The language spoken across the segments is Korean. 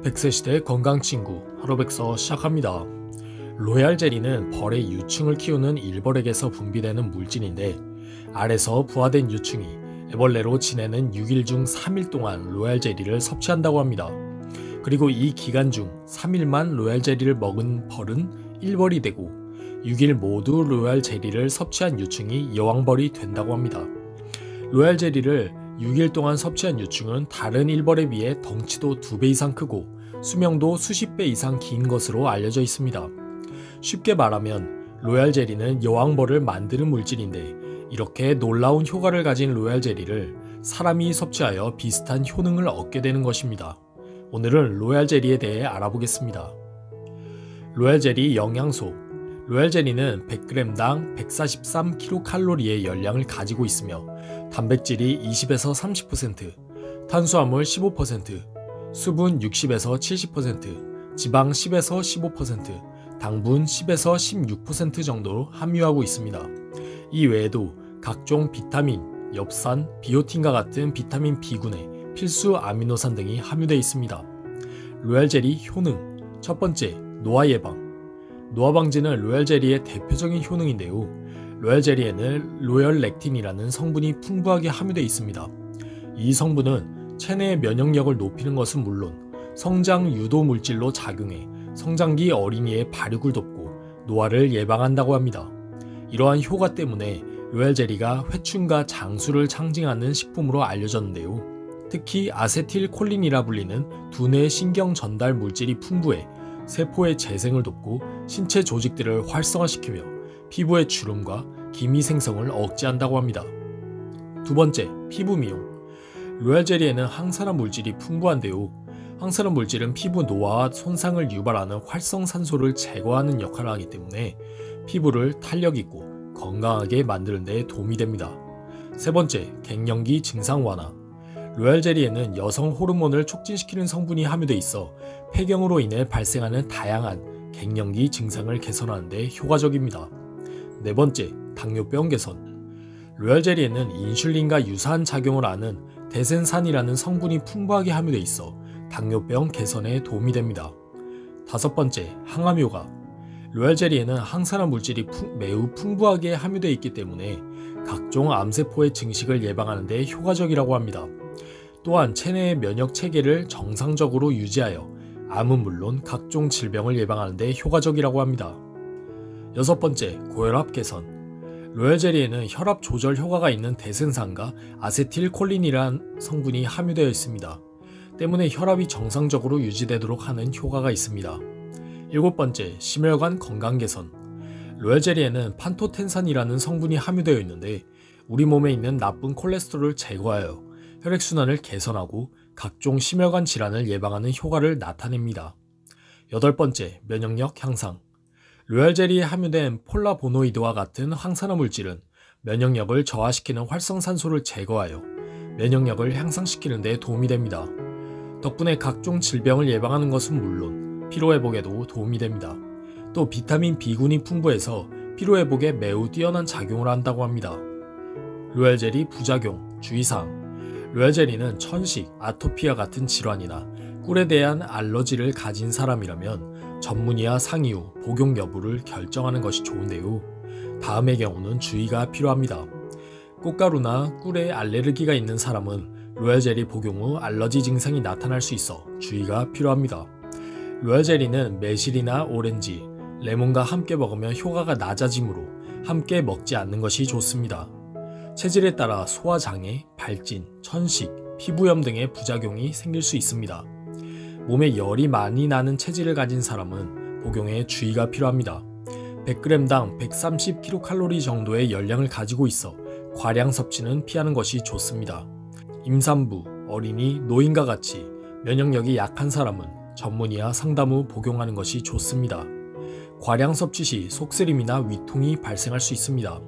100세 시대 건강친구 하루백서 시작합니다. 로얄 젤리는 벌의 유충을 키우는 일벌에게서 분비되는 물질인데 알에서 부화된 유충이 애벌레로 지내는 6일 중 3일 동안 로얄 젤리를 섭취한다고 합니다. 그리고 이 기간 중 3일만 로얄 젤리를 먹은 벌은 일벌이 되고 6일 모두 로얄 젤리를 섭취한 유충이 여왕벌이 된다고 합니다. 로얄 젤리를 6일 동안 섭취한 유충은 다른 일벌에 비해 덩치도 2배 이상 크고 수명도 수십 배 이상 긴 것으로 알려져 있습니다. 쉽게 말하면 로얄 젤리는 여왕벌을 만드는 물질인데 이렇게 놀라운 효과를 가진 로얄 젤리를 사람이 섭취하여 비슷한 효능을 얻게 되는 것입니다. 오늘은 로얄 젤리에 대해 알아보겠습니다. 로얄 젤리 영양소. 로얄 젤리는 100g당 143kcal의 열량을 가지고 있으며 단백질이 20에서 30%, 탄수화물 15%, 수분 60에서 70%, 지방 10에서 15%, 당분 10에서 16% 정도 함유하고 있습니다. 이 외에도 각종 비타민, 엽산, 비오틴과 같은 비타민 B군의 필수 아미노산 등이 함유되어 있습니다. 로얄 젤리 효능. 첫 번째, 노화 예방. 노화 방지는 로얄 젤리의 대표적인 효능인데요. 로얄 젤리에는 로열 렉틴이라는 성분이 풍부하게 함유되어 있습니다. 이 성분은 체내의 면역력을 높이는 것은 물론 성장 유도 물질로 작용해 성장기 어린이의 발육을 돕고 노화를 예방한다고 합니다. 이러한 효과 때문에 로얄 젤리가 회춘과 장수를 상징하는 식품으로 알려졌는데요. 특히 아세틸콜린이라 불리는 두뇌 신경 전달 물질이 풍부해 세포의 재생을 돕고 신체 조직들을 활성화시키며 피부의 주름과 기미 생성을 억제한다고 합니다. 두 번째, 피부 미용. 로얄 젤리에는 항산화 물질이 풍부한데요. 항산화 물질은 피부 노화와 손상을 유발하는 활성산소를 제거하는 역할을 하기 때문에 피부를 탄력있고 건강하게 만드는 데 도움이 됩니다. 세 번째, 갱년기 증상 완화. 로얄 젤리에는 여성 호르몬을 촉진시키는 성분이 함유되어 있어 폐경으로 인해 발생하는 다양한 갱년기 증상을 개선하는 데 효과적입니다. 네 번째, 당뇨병 개선. 로얄 젤리에는 인슐린과 유사한 작용을 하는 데센산이라는 성분이 풍부하게 함유되어 있어 당뇨병 개선에 도움이 됩니다. 다섯 번째, 항암 효과. 로얄 젤리에는 항산화 물질이 매우 풍부하게 함유되어 있기 때문에 각종 암세포의 증식을 예방하는 데 효과적이라고 합니다. 또한 체내의 면역 체계를 정상적으로 유지하여 암은 물론 각종 질병을 예방하는 데 효과적이라고 합니다. 여섯 번째, 고혈압 개선. 로얄 젤리에는 혈압 조절 효과가 있는 데센산과 아세틸콜린이란 성분이 함유되어 있습니다. 때문에 혈압이 정상적으로 유지되도록 하는 효과가 있습니다. 일곱 번째, 심혈관 건강 개선. 로얄 젤리에는 판토텐산이라는 성분이 함유되어 있는데 우리 몸에 있는 나쁜 콜레스테롤을 제거하여 혈액순환을 개선하고 각종 심혈관 질환을 예방하는 효과를 나타냅니다. 여덟 번째, 면역력 향상. 로얄 젤리에 함유된 폴라보노이드와 같은 항산화 물질은 면역력을 저하시키는 활성산소를 제거하여 면역력을 향상시키는 데 도움이 됩니다. 덕분에 각종 질병을 예방하는 것은 물론 피로회복에도 도움이 됩니다. 또 비타민 B군이 풍부해서 피로회복에 매우 뛰어난 작용을 한다고 합니다. 로얄 젤리 부작용, 주의사항. 로얄 젤리는 천식, 아토피와 같은 질환이나 꿀에 대한 알러지를 가진 사람이라면 전문의와 상의 후 복용 여부를 결정하는 것이 좋은데요. 다음의 경우는 주의가 필요합니다. 꽃가루나 꿀에 알레르기가 있는 사람은 로얄 젤리 복용 후 알러지 증상이 나타날 수 있어 주의가 필요합니다. 로얄 젤리는 매실이나 오렌지, 레몬과 함께 먹으면 효과가 낮아지므로 함께 먹지 않는 것이 좋습니다. 체질에 따라 소화장애, 발진, 천식, 피부염 등의 부작용이 생길 수 있습니다. 몸에 열이 많이 나는 체질을 가진 사람은 복용에 주의가 필요합니다. 100g당 130kcal 정도의 열량을 가지고 있어 과량 섭취는 피하는 것이 좋습니다. 임산부, 어린이, 노인과 같이 면역력이 약한 사람은 전문의와 상담 후 복용하는 것이 좋습니다. 과량 섭취 시 속쓰림이나 위통이 발생할 수 있습니다.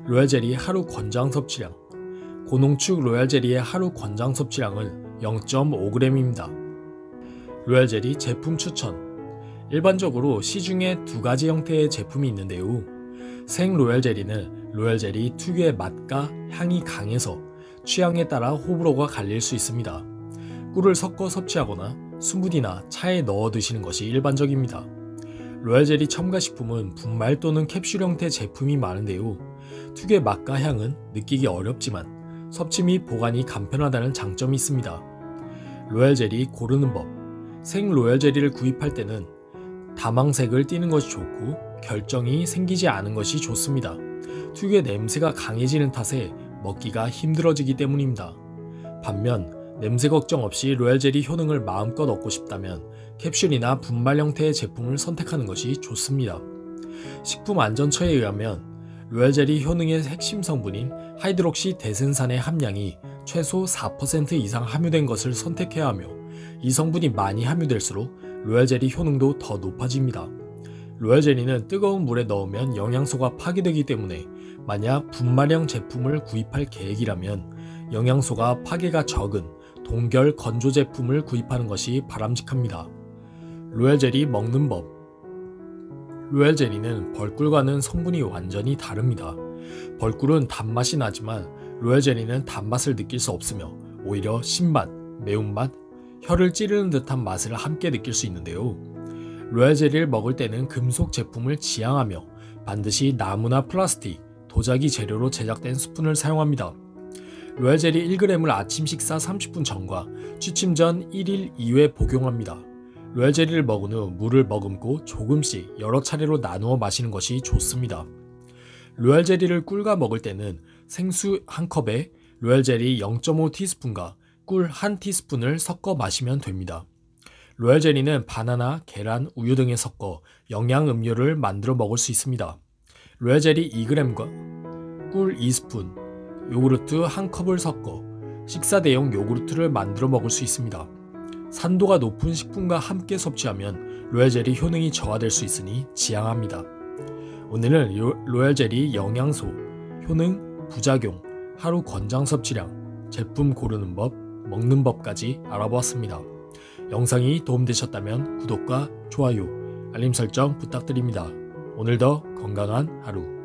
로얄 젤리 하루 권장 섭취량. 고농축 로얄 젤리의 하루 권장 섭취량은 0.5g입니다. 로얄 젤리 제품 추천. 일반적으로 시중에 두 가지 형태의 제품이 있는데요. 생 로얄 젤리는 로얄 젤리 특유의 맛과 향이 강해서 취향에 따라 호불호가 갈릴 수 있습니다. 꿀을 섞어 섭취하거나 스무디나 차에 넣어 드시는 것이 일반적입니다. 로얄젤리 첨가식품은 분말 또는 캡슐 형태 제품이 많은데요. 특유의 맛과 향은 느끼기 어렵지만 섭취 및 보관이 간편하다는 장점이 있습니다. 로얄젤리 고르는 법. 생 로얄젤리를 구입할 때는 다망색을 띠는 것이 좋고 결정이 생기지 않은 것이 좋습니다. 특유의 냄새가 강해지는 탓에 먹기가 힘들어지기 때문입니다. 반면 냄새 걱정 없이 로얄젤리 효능을 마음껏 얻고 싶다면 캡슐이나 분말 형태의 제품을 선택하는 것이 좋습니다. 식품안전처에 의하면 로얄젤리 효능의 핵심 성분인 하이드록시 데센산의 함량이 최소 4% 이상 함유된 것을 선택해야 하며 이 성분이 많이 함유될수록 로얄젤리 효능도 더 높아집니다. 로얄젤리는 뜨거운 물에 넣으면 영양소가 파괴되기 때문에 만약 분말형 제품을 구입할 계획이라면 영양소가 파괴가 적은 동결 건조 제품을 구입하는 것이 바람직합니다. 로얄젤리 먹는 법. 로얄젤리는 벌꿀과는 성분이 완전히 다릅니다. 벌꿀은 단맛이 나지만 로얄젤리는 단맛을 느낄 수 없으며 오히려 신맛, 매운맛, 혀를 찌르는 듯한 맛을 함께 느낄 수 있는데요. 로얄젤리를 먹을 때는 금속 제품을 지양하며 반드시 나무나 플라스틱, 도자기 재료로 제작된 스푼을 사용합니다. 로얄젤리 1g을 아침 식사 30분 전과 취침 전 1일 이후에 복용합니다. 로얄젤리를 먹은 후 물을 머금고 조금씩 여러 차례로 나누어 마시는 것이 좋습니다. 로얄젤리를 꿀과 먹을 때는 생수 1컵에 로얄젤리 0.5티스푼과 꿀 1티스푼을 섞어 마시면 됩니다. 로얄젤리는 바나나, 계란, 우유 등에 섞어 영양음료를 만들어 먹을 수 있습니다. 로얄젤리 2g과 꿀 2스푼, 요구르트 1컵을 섞어 식사 대용 요구르트를 만들어 먹을 수 있습니다. 산도가 높은 식품과 함께 섭취하면 로얄젤리 효능이 저하될 수 있으니 지양합니다. 오늘은 로얄젤리 영양소, 효능, 부작용, 하루 권장 섭취량, 제품 고르는 법, 먹는 법까지 알아보았습니다. 영상이 도움되셨다면 구독과 좋아요, 알림 설정 부탁드립니다. 오늘도 건강한 하루.